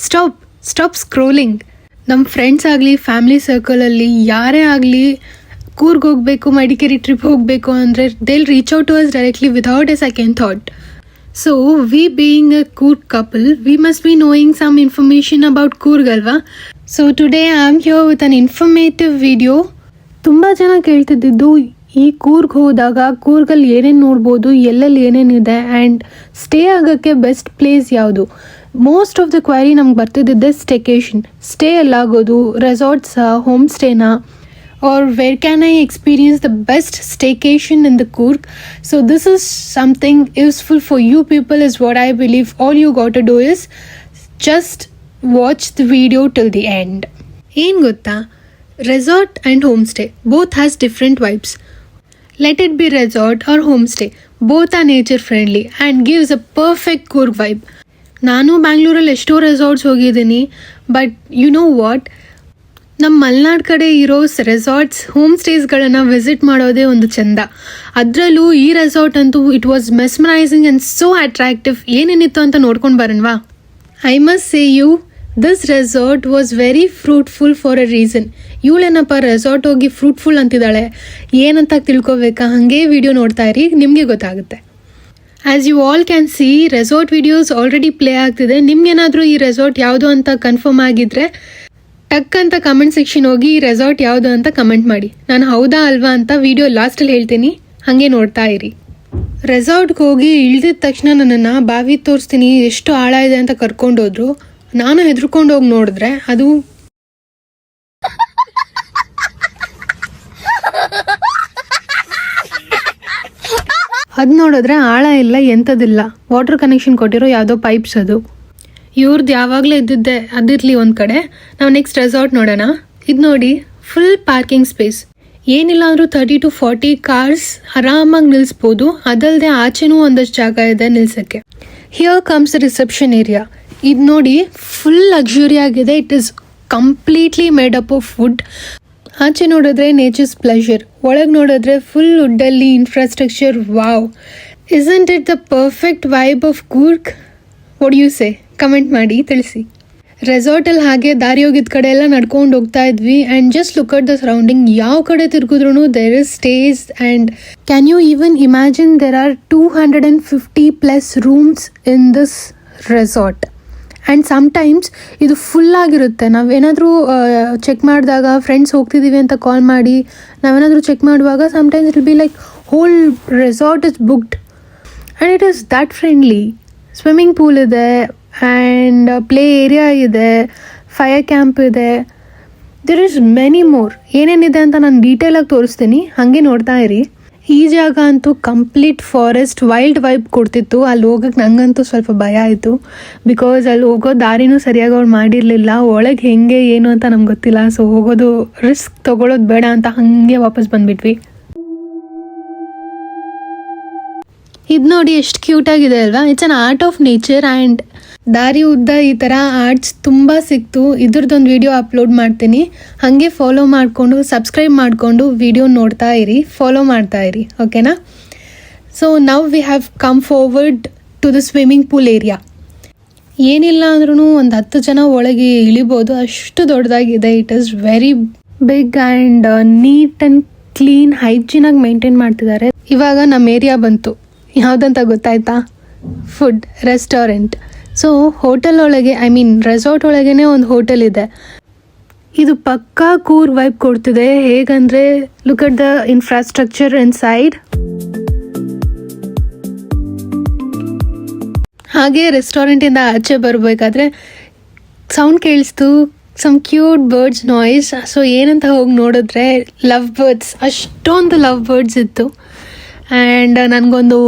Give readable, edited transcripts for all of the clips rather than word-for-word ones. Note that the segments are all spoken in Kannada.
Stop scrolling. ನಮ್ಮ ಫ್ರೆಂಡ್ಸ್ ಆಗಲಿ ಫ್ಯಾಮಿಲಿ ಸರ್ಕಲಲ್ಲಿ ಯಾರೇ ಆಗಲಿ ಕೂರ್ಗ್ ಹೋಗಬೇಕು, ಮಡಿಕೇರಿ ಟ್ರಿಪ್ ಹೋಗಬೇಕು ಅಂದರೆ they'll reach out to us directly without a second thought. So we being a Coorg couple, we must be knowing some information about Coorg alva. So today I am here with an informative video. ತುಂಬ ಜನ ಕೇಳ್ತಿದ್ದು ಈ ಕೂರ್ಗ್ ಹೋದಾಗ ಕೂರ್ಗಲ್ಲಿ ಏನೇನು ನೋಡ್ಬೋದು, ಎಲ್ಲೆಲ್ಲಿ ಏನೇನಿದೆ ಆ್ಯಂಡ್ ಸ್ಟೇ ಆಗೋಕ್ಕೆ ಬೆಸ್ಟ್ ಪ್ಲೇಸ್ ಯಾವುದು. ಮೋಸ್ಟ್ ಆಫ್ ದ ಕ್ವೈರಿ ನಮ್ಗೆ ಬರ್ತಿದ್ದಿದ್ದೆ ಸ್ಟೇಕೇಶನ್, ಸ್ಟೇ ಎಲ್ಲಾಗೋದು, ರೆಸಾರ್ಟ್ಸಾ, ಹೋಮ್ ಸ್ಟೇನಾ, or where can I experience the best staycation in the Coorg. So this is something useful for you people is what I believe. All you got to do is just watch the video till the end. ಏನು ಗೊತ್ತಾ, resort and homestay both has different vibes. Let it be resort or homestay, both are nature friendly and gives a perfect Coorg vibe. ನಾನು ಬ್ಯಾಂಗ್ಳೂರಲ್ಲಿ ಎಷ್ಟೋ ರೆಸಾರ್ಟ್ಸ್ ಹೋಗಿದ್ದೀನಿ, ಬಟ್ ಯು ನೋ ವಾಟ್, ನಮ್ಮ ಮಲೆನಾಡು ಕಡೆ ಇರೋ ರೆಸಾರ್ಟ್ಸ್, ಹೋಮ್ ಸ್ಟೇಸ್ಗಳನ್ನು ವಿಸಿಟ್ ಮಾಡೋದೇ ಒಂದು ಚೆಂದ. ಅದರಲ್ಲೂ ಈ ರೆಸಾರ್ಟ್ ಅಂತೂ it was mesmerising and so attractive. ಏನೇನಿತ್ತು ಅಂತ ನೋಡ್ಕೊಂಡು ಬರೋಣವಾ? I must say you, this resort was very fruitful for a reason. ಇವಳೇನಪ್ಪ ರೆಸಾರ್ಟ್ ಹೋಗಿ ಫ್ರೂಟ್ಫುಲ್ ಅಂತಿದ್ದಾಳೆ, ಏನಂತ ತಿಳ್ಕೊಬೇಕಾ? ಹಾಗೆ ವಿಡಿಯೋ ನೋಡ್ತಾ ಇರಿ, ನಿಮಗೆ ಗೊತ್ತಾಗುತ್ತೆ. As you all can see, resort videos already play ಆಗ್ತಿದೆ. ನಿಮ್ಗೇನಾದರೂ ಈ ರೆಸಾರ್ಟ್ ಯಾವುದು ಅಂತ ಕನ್ಫರ್ಮ್ ಆಗಿದ್ರೆ ಟಕ್ ಅಂತ ಕಮೆಂಟ್ ಸೆಕ್ಷನ್ ಹೋಗಿ ಈ ರೆಸಾರ್ಟ್ ಯಾವುದು ಅಂತ ಕಮೆಂಟ್ ಮಾಡಿ. ನಾನು ಹೌದಾ ಅಲ್ವಾ ಅಂತ ವಿಡಿಯೋ ಲಾಸ್ಟಲ್ಲಿ ಹೇಳ್ತೀನಿ, ಹಾಗೆ ನೋಡ್ತಾ ಇರಿ. ರೆಸಾರ್ಟ್ಗೆ ಹೋಗಿ ಇಳಿದಿದ ತಕ್ಷಣ ನನ್ನನ್ನು ಬಾವಿ ತೋರಿಸ್ತೀನಿ ಎಷ್ಟು ಆಳ ಇದೆ ಅಂತ ಕರ್ಕೊಂಡೋದ್ರು. ನಾನು ಹೆದರ್ಕೊಂಡು ಹೋಗಿ ನೋಡಿದ್ರೆ ಅದು ನೋಡಿದ್ರೆ ಆಳ ಇಲ್ಲ, ಎಂಥದಿಲ್ಲ, ವಾಟರ್ ಕನೆಕ್ಷನ್ ಕೊಟ್ಟಿರೋ ಯಾವುದೋ ಪೈಪ್ಸ್ ಅದು. ಇವ್ರದ್ದು ಯಾವಾಗಲೂ ಇದ್ದಿದ್ದೆ, ಅದಿರಲಿ ಒಂದು ಕಡೆ. ನಾವು ನೆಕ್ಸ್ಟ್ ರೆಸಾರ್ಟ್ ನೋಡೋಣ. ಇದು ನೋಡಿ, ಫುಲ್ ಪಾರ್ಕಿಂಗ್ ಸ್ಪೇಸ್, ಏನಿಲ್ಲ ಅಂದರೂ 30 to 40 ಕಾರ್ಸ್ ಆರಾಮಾಗಿ ನಿಲ್ಲಿಸ್ಬೋದು. ಅದಲ್ಲದೆ ಆಚೆನೂ ಒಂದಷ್ಟು ಜಾಗ ಇದೆ ನಿಲ್ಸೋಕ್ಕೆ. Here comes reception area. ಇದು ನೋಡಿ, ಫುಲ್ ಲಕ್ಸುರಿ ಆಗಿದೆ. It is completely made up of wood. ಆಚೆ ನೋಡಿದ್ರೆ ನೇಚರ್ಸ್ ಪ್ಲೆಷರ್, ಒಳಗೆ ನೋಡಿದ್ರೆ ಫುಲ್ ವುಡ್ಡಲ್ಲಿ infrastructure. Wow, isn't it the perfect vibe of Coorg? What you say? Comment ಮಾಡಿ ತಿಳಿಸಿ. ರೆಸಾರ್ಟಲ್ಲಿ ಹಾಗೆ ದಾರಿ ಹೋಗಿದ್ದ ಕಡೆ ಎಲ್ಲ ನಡ್ಕೊಂಡು ಹೋಗ್ತಾ ಇದ್ವಿ and just look at the surrounding. ಯಾವ ಕಡೆ ತಿರುಗಿದ್ರೂ there is stays and can you even imagine there are 250+ rooms in this resort. And sometimes ಇದು ಫುಲ್ ಆಗಿರುತ್ತೆ. ನಾವೇನಾದರೂ ಚೆಕ್ ಮಾಡಿದಾಗ, ಫ್ರೆಂಡ್ಸ್ ಹೋಗ್ತಿದ್ದೀವಿ ಅಂತ ಕಾಲ್ ಮಾಡಿ ನಾವೇನಾದರೂ ಚೆಕ್ ಮಾಡುವಾಗ sometimes it will be like whole resort is booked and it is that friendly. Swimming pool ಇದೆ ಆ್ಯಂಡ್ ಪ್ಲೇ ಏರಿಯಾ ಇದೆ, ಫೈರ್ ಕ್ಯಾಂಪ್ ಇದೆ, ದೇರ್ ಇಸ್ ಮೆನಿ ಮೋರ್. ಏನೇನಿದೆ ಅಂತ ನಾನು ಡೀಟೇಲಾಗಿ ತೋರಿಸ್ತೀನಿ, ಹಾಗೆ ನೋಡ್ತಾ ಇರಿ. ಈ ಜಾಗ ಅಂತೂ ಕಂಪ್ಲೀಟ್ ಫಾರೆಸ್ಟ್, ವೈಲ್ಡ್ ವೈಬ್ ಕೊಡ್ತಿತ್ತು. ಅಲ್ಲಿ ಹೋಗೋಕ್ಕೆ ನನಗಂತೂ ಸ್ವಲ್ಪ ಭಯ ಆಯಿತು, ಬಿಕಾಸ್ ಅಲ್ಲಿ ಹೋಗೋ ದಾರಿನೂ ಸರಿಯಾಗಿ ಅವ್ರು ಮಾಡಿರಲಿಲ್ಲ. ಒಳಗೆ ಹೆಂಗೆ ಏನು ಅಂತ ನಮ್ಗೆ ಗೊತ್ತಿಲ್ಲ. ಸೊ ಹೋಗೋದು ರಿಸ್ಕ್ ತೊಗೊಳೋದು ಬೇಡ ಅಂತ ಹಾಗೆ ವಾಪಸ್ ಬಂದುಬಿಟ್ವಿ. ಇದು ನೋಡಿ ಎಷ್ಟು ಕ್ಯೂಟಾಗಿದೆ ಅಲ್ವಾ? It's an art of nature and ದಾರಿ ಉದ್ದ ಈ ಥರ ಆರ್ಟ್ಸ್ ತುಂಬ ಸಿಕ್ತು. ಇದ್ರದ್ದೊಂದು ವಿಡಿಯೋ ಅಪ್ಲೋಡ್ ಮಾಡ್ತೀನಿ, ಹಾಗೆ ಫಾಲೋ ಮಾಡಿಕೊಂಡು ಸಬ್ಸ್ಕ್ರೈಬ್ ಮಾಡಿಕೊಂಡು ವಿಡಿಯೋ ನೋಡ್ತಾ ಇರಿ, ಫಾಲೋ ಮಾಡ್ತಾ ಇರಿ, ಓಕೆನಾ? So now we have come forward to the swimming pool area. ಏನಿಲ್ಲ ಅಂದ್ರೂ ಒಂದು 10 ಜನ ಒಳಗೆ ಇಳಿಬೋದು, ಅಷ್ಟು ದೊಡ್ಡದಾಗಿದೆ. It is very big and neat and clean, ಹೈಜೀನಾಗಿ ಮೇಂಟೈನ್ ಮಾಡ್ತಿದ್ದಾರೆ. ಇವಾಗ ನಮ್ಮ ಏರಿಯಾ ಬಂತು. ಯಾವುದಂತ ಗೊತ್ತಾಯ್ತಾ? Food restaurant. ಸೊ ಹೋಟೆಲ್ ಒಳಗೆ, ಐ ಮೀನ್ ರೆಸಾರ್ಟ್ ಒಳಗೇ ಒಂದು ಹೋಟೆಲ್ ಇದೆ. ಇದು ಪಕ್ಕಾ ಕೂರ್ಗ್ ವೈಬ್ ಕೊಡ್ತಿದೆ. ಹೇಗಂದರೆ look at the infrastructure inside. ಹಾಗೆ ರೆಸ್ಟೋರೆಂಟಿಂದ ಆಚೆ ಬರಬೇಕಾದ್ರೆ sound ಕೇಳಿಸ್ತು, some cute birds noise. So ಏನಂತ ಹೋಗಿ ನೋಡಿದ್ರೆ ಲವ್ ಬರ್ಡ್ಸ್, ಅಷ್ಟೊಂದು ಲವ್ ಬರ್ಡ್ಸ್ ಇತ್ತು. ಆ್ಯಂಡ್ ನನಗೊಂದು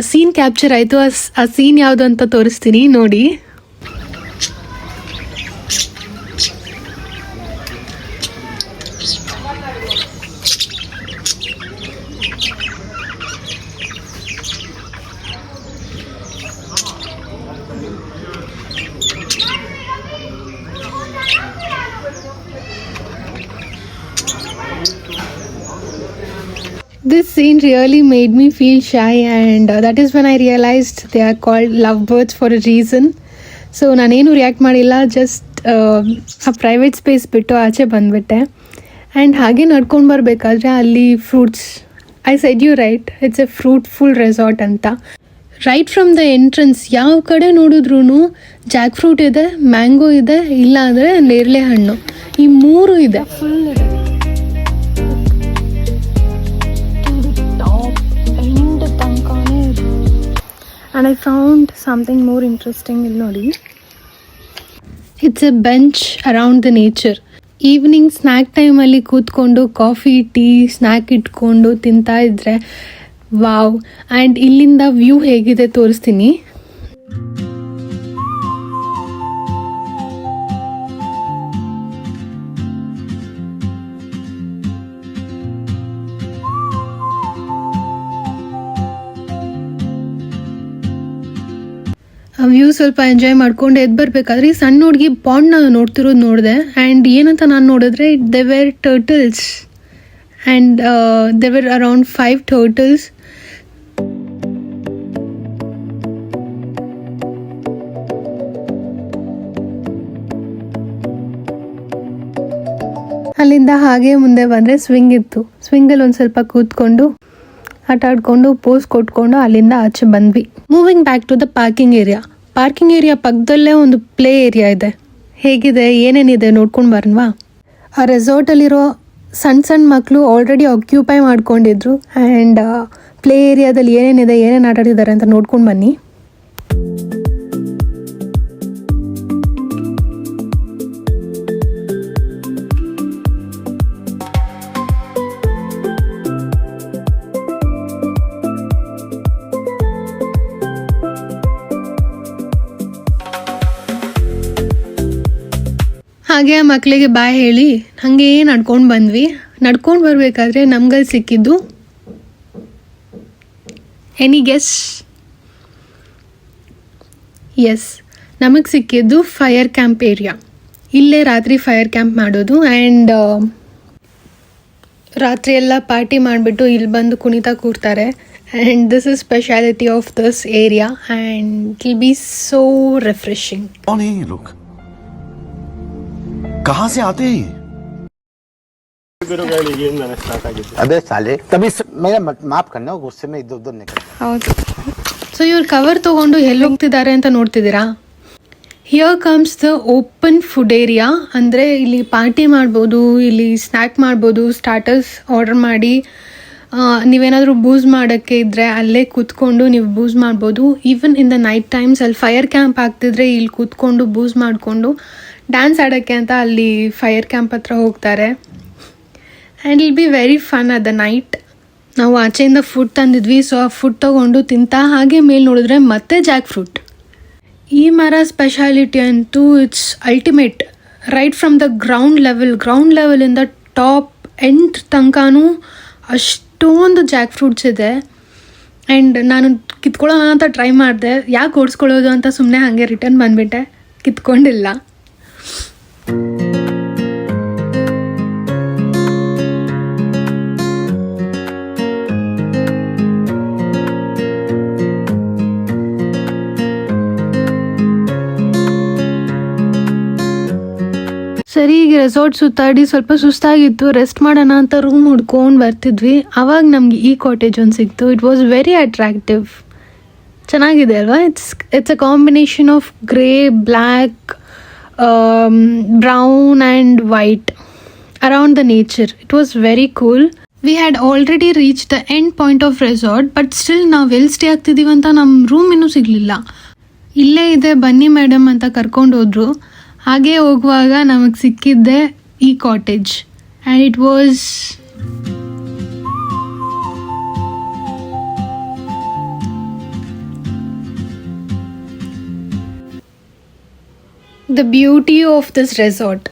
ಸೀನ್ ಕ್ಯಾಪ್ಚರ್ ಆಯಿತು. ಆ ಸೀನ್ ಯಾವುದು ಅಂತ ತೋರಿಸ್ತೀನಿ ನೋಡಿ. This scene really made me feel shy, and that is when I realized they are called lovebirds for a reason. So ನಾನೇನು ರಿಯಾಕ್ಟ್ ಮಾಡಿಲ್ಲ, ಜಸ್ಟ್ ಆ ಪ್ರೈವೇಟ್ ಸ್ಪೇಸ್ ಬಿಟ್ಟು ಆಚೆ ಬಂದುಬಿಟ್ಟೆ. ಆ್ಯಂಡ್ ಹಾಗೆ ನಡ್ಕೊಂಡು ಬರಬೇಕಾದ್ರೆ ಅಲ್ಲಿ fruits, I said you right, it's a fruitful resort ಅಂತ. ರೈಟ್ ಫ್ರಮ್ ದ ಎಂಟ್ರೆನ್ಸ್ ಯಾವ ಕಡೆ ನೋಡಿದ್ರೂ ಜಾಕ್ ಫ್ರೂಟ್ ಇದೆ, ಮ್ಯಾಂಗೋ ಇದೆ, ಇಲ್ಲ ಅಂದರೆ ನೇರಳೆ ಹಣ್ಣು, ಈ 3 ಇದೆ. ಫುಲ್ ಇದೆ. And I found something more interesting. ಇಲ್ಲಿ ನೋಡಿ, it's A bench around the nature. Evening snack ಟೈಮಲ್ಲಿ ಕೂತ್ಕೊಂಡು ಕಾಫಿ ಟೀ ಸ್ನ್ಯಾಕ್ ಇಟ್ಕೊಂಡು ತಿಂತಾ ಇದ್ರೆ ವಾವ್. ಆ್ಯಂಡ್ ಇಲ್ಲಿಂದ ವ್ಯೂ ಹೇಗಿದೆ ತೋರಿಸ್ತೀನಿ. ವ್ಯೂ ಸ್ವಲ್ಪ ಎಂಜಾಯ್ ಮಾಡ್ಕೊಂಡು ಎದ್ದು ಬರಬೇಕಾದ್ರೆ ಈ ಸಣ್ಣ ಹುಡುಗಿ ಪಾಂಡ್ನ ನೋಡ್ತಿರೋದು ನೋಡಿದೆ. ಆ್ಯಂಡ್ ಏನಂತ ನಾನು ನೋಡಿದ್ರೆ they were turtles, and they were around 5 turtles. ಅಲ್ಲಿಂದ ಹಾಗೆ ಮುಂದೆ ಬಂದರೆ ಸ್ವಿಂಗ್ ಇತ್ತು. ಸ್ವಿಂಗಲ್ಲಿ ಒಂದು ಸ್ವಲ್ಪ ಕೂತ್ಕೊಂಡು ಆಟ ಆಡ್ಕೊಂಡು ಪೋಸ್ ಕೊಟ್ಕೊಂಡು ಅಲ್ಲಿಂದ ಆಚೆ ಬಂದ್ವಿ. Moving back to the parking area. Parking area ಪಕ್ಕದಲ್ಲೇ ಒಂದು ಪ್ಲೇ ಏರಿಯಾ ಇದೆ. ಹೇಗಿದೆ, ಏನೇನಿದೆ ನೋಡ್ಕೊಂಡು ಬರೋಣವಾ? ಆ ರೆಸಾರ್ಟಲ್ಲಿರೋ ಸಣ್ಣ ಮಕ್ಕಳು ಆಲ್ರೆಡಿ ಆಕ್ಯುಪೈ ಮಾಡ್ಕೊಂಡಿದ್ರು. ಆ್ಯಂಡ್ ಪ್ಲೇ ಏರಿಯಾದಲ್ಲಿ ಏನೇನಿದೆ, ಏನೇನು ಆಟಾಡಿದ್ದಾರೆ ಅಂತ ನೋಡ್ಕೊಂಡು ಬನ್ನಿ. ಹಾಗೆ ಆ ಮಕ್ಕಳಿಗೆ ಬಾಯ್ ಹೇಳಿ ಹಾಗೆ ನಡ್ಕೊಂಡು ಬಂದ್ವಿ. ನಡ್ಕೊಂಡು ಬರಬೇಕಾದ್ರೆ ನಮ್ಗಲ್ಲಿ ಸಿಕ್ಕಿದ್ದು, ಎನಿ ಗೆಸ್? ಎಸ್, ನಮಗೆ ಸಿಕ್ಕಿದ್ದು ಫೈರ್ ಕ್ಯಾಂಪ್ ಏರಿಯಾ. ಇಲ್ಲೇ ರಾತ್ರಿ ಫೈರ್ ಕ್ಯಾಂಪ್ ಮಾಡೋದು. ಆ್ಯಂಡ್ ರಾತ್ರಿ ಎಲ್ಲ ಪಾರ್ಟಿ ಮಾಡಿಬಿಟ್ಟು ಇಲ್ಲಿ ಬಂದು ಕುಣಿತಾ ಕೂರ್ತಾರೆ. And this is speciality of this area and it will be so refreshing. कहाँ से आते हैं? अबे साले, तभी मेरा माफ करना, गुस्से में इधर उधर निकल. ಹೌದು. ಸೊ ಇವ್ರು ಕವರ್ ತೊಗೊಂಡು ಎಲ್ಲಿ ಹೋಗ್ತಿದ್ದಾರೆ ಅಂತ ನೋಡ್ತಿದ್ದೀರಾ? Here comes the open food area. ಅಂದರೆ ಇಲ್ಲಿ ಪಾರ್ಟಿ ಮಾಡ್ಬೋದು, ಇಲ್ಲಿ ಸ್ನ್ಯಾಕ್ ಮಾಡ್ಬೋದು, ಸ್ಟಾರ್ಟರ್ಸ್ ಆರ್ಡರ್ ಮಾಡಿ, ನೀವೇನಾದರೂ ಬೂಸ್ ಮಾಡೋಕ್ಕೆ ಇದ್ದರೆ ಅಲ್ಲೇ ಕೂತ್ಕೊಂಡು ನೀವು ಬೂಸ್ ಮಾಡ್ಬೋದು. Even in the night times ಅಲ್ಲಿ ಫೈರ್ ಕ್ಯಾಂಪ್ ಆಗ್ತಿದ್ರೆ ಇಲ್ಲಿ ಕೂತ್ಕೊಂಡು ಬೂಸ್ ಮಾಡಿಕೊಂಡು ಡ್ಯಾನ್ಸ್ ಆಡೋಕ್ಕೆ ಅಂತ ಅಲ್ಲಿ ಫೈರ್ ಕ್ಯಾಂಪ್ ಹತ್ರ ಹೋಗ್ತಾರೆ. ಆ್ಯಂಡ್ ಇಲ್ be very fun at the night. ನಾವು ಆಚೆಯಿಂದ ಫುಡ್ ತಂದಿದ್ವಿ, ಸೊ ಆ ಫುಡ್ ತೊಗೊಂಡು ತಿಂತಾ ಹಾಗೆ ಮೇಲೆ ನೋಡಿದ್ರೆ ಮತ್ತೆ ಜಾಕ್ ಫ್ರೂಟ್. ಈ ಮರ ಸ್ಪೆಷಾಲಿಟಿ ಅಂತೂ it's ultimate. Right from the ground ಲೆವೆಲಿಂದ ಟಾಪ್ ಎಂಡ್ ತನಕನೂ ಅಷ್ಟೊಂದು ಜಾಕ್ ಫ್ರೂಟ್ಸ್ ಇದೆ. ಆ್ಯಂಡ್ ನಾನು ಕಿತ್ಕೊಳ್ಳೋಣ ಅಂತ ಟ್ರೈ ಮಾಡಿದೆ, ಯಾಕೆ ಓಡಿಸ್ಕೊಳ್ಳೋದು ಅಂತ ಸುಮ್ಮನೆ ಹಾಗೆ ರಿಟರ್ನ್ ಬಂದುಬಿಟ್ಟೆ, ಕಿತ್ಕೊಂಡಿಲ್ಲ. ಸರಿ, ಈಗ ರೆಸಾರ್ಟ್ ಸುತ್ತಾಡಿ ಸ್ವಲ್ಪ ಸುಸ್ತಾಗಿತ್ತು, ರೆಸ್ಟ್ ಮಾಡೋಣ ಅಂತ ರೂಮ್ ಹುಡ್ಕೊಂಡು ಬರ್ತಿದ್ವಿ. ಆವಾಗ ನಮಗೆ ಈ ಕಾಟೇಜ್ ಒಂದು ಸಿಕ್ತು. It was very attractive. ಚೆನ್ನಾಗಿದೆ ಅಲ್ವಾ? It's a combination of grey, black, brown and white around the nature. It was very cool. We had already reached the end point of resort, but still ನಾವು ಎಲ್ಲಿ ಸ್ಟೇ ಆಗ್ತಿದ್ದೀವಿ ಅಂತ ನಮ್ಮ ರೂಮ್ ಇನ್ನೂ ಸಿಗಲಿಲ್ಲ. ಇಲ್ಲೇ ಇದೆ ಬನ್ನಿ ಮೇಡಮ್ ಅಂತ ಕರ್ಕೊಂಡು ಹೋದ್ರು. ಹಾಗೆ ಹೋಗುವಾಗ ನಮಗೆ ಸಿಕ್ಕಿದ್ದೆ ಈ cottage. And it was the beauty of this resort.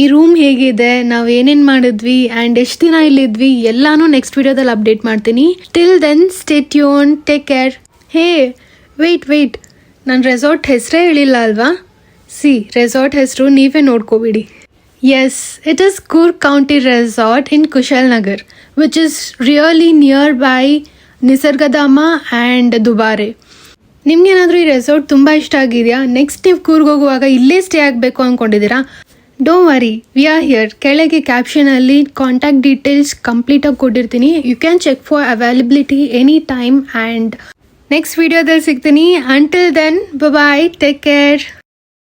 ಈ ರೂಮ್ ಹೇಗಿದೆ, ನಾವು ಏನೇನು ಮಾಡಿದ್ವಿ ಆ್ಯಂಡ್ ಎಷ್ಟು ದಿನ ಇಲ್ಲಿದ್ವಿ ಎಲ್ಲಾನು ನೆಕ್ಸ್ಟ್ ವಿಡಿಯೋದಲ್ಲಿ ಅಪ್ಡೇಟ್ ಮಾಡ್ತೀನಿ. Till then stay tune, take care. Hey wait, ನಾನು ರೆಸಾರ್ಟ್ ಹೆಸರೇ ಹೇಳಿಲ್ಲ ಅಲ್ವಾ? ರೆಸಾರ್ಟ್ ಹೆಸರು ನೀವೇ ನೋಡ್ಕೋಬಿಡಿ. Yes, it is Coorg county resort in Kushalnagar, which is really near by Nisargadhama and Dubare. ನಿಮ್ಗೇನಾದರೂ ಈ ರೆಸಾರ್ಟ್ ತುಂಬ ಇಷ್ಟ ಆಗಿದೆಯಾ? ನೆಕ್ಸ್ಟ್ ನೀವು ಕೂರ್ಗ್ ಹೋಗುವಾಗ ಇಲ್ಲೇ ಸ್ಟೇ ಆಗಬೇಕು ಅಂದ್ಕೊಂಡಿದ್ದೀರಾ? Don't worry, we are here. ಕೆಳಗೆ ಕ್ಯಾಪ್ಷನಲ್ಲಿ ಕಾಂಟ್ಯಾಕ್ಟ್ ಡೀಟೇಲ್ಸ್ ಕಂಪ್ಲೀಟಾಗಿ ಕೊಟ್ಟಿರ್ತೀನಿ. You can check for availability any time and next ವಿಡಿಯೋದಲ್ಲಿ ಸಿಗ್ತೀನಿ. Until then bye, take care.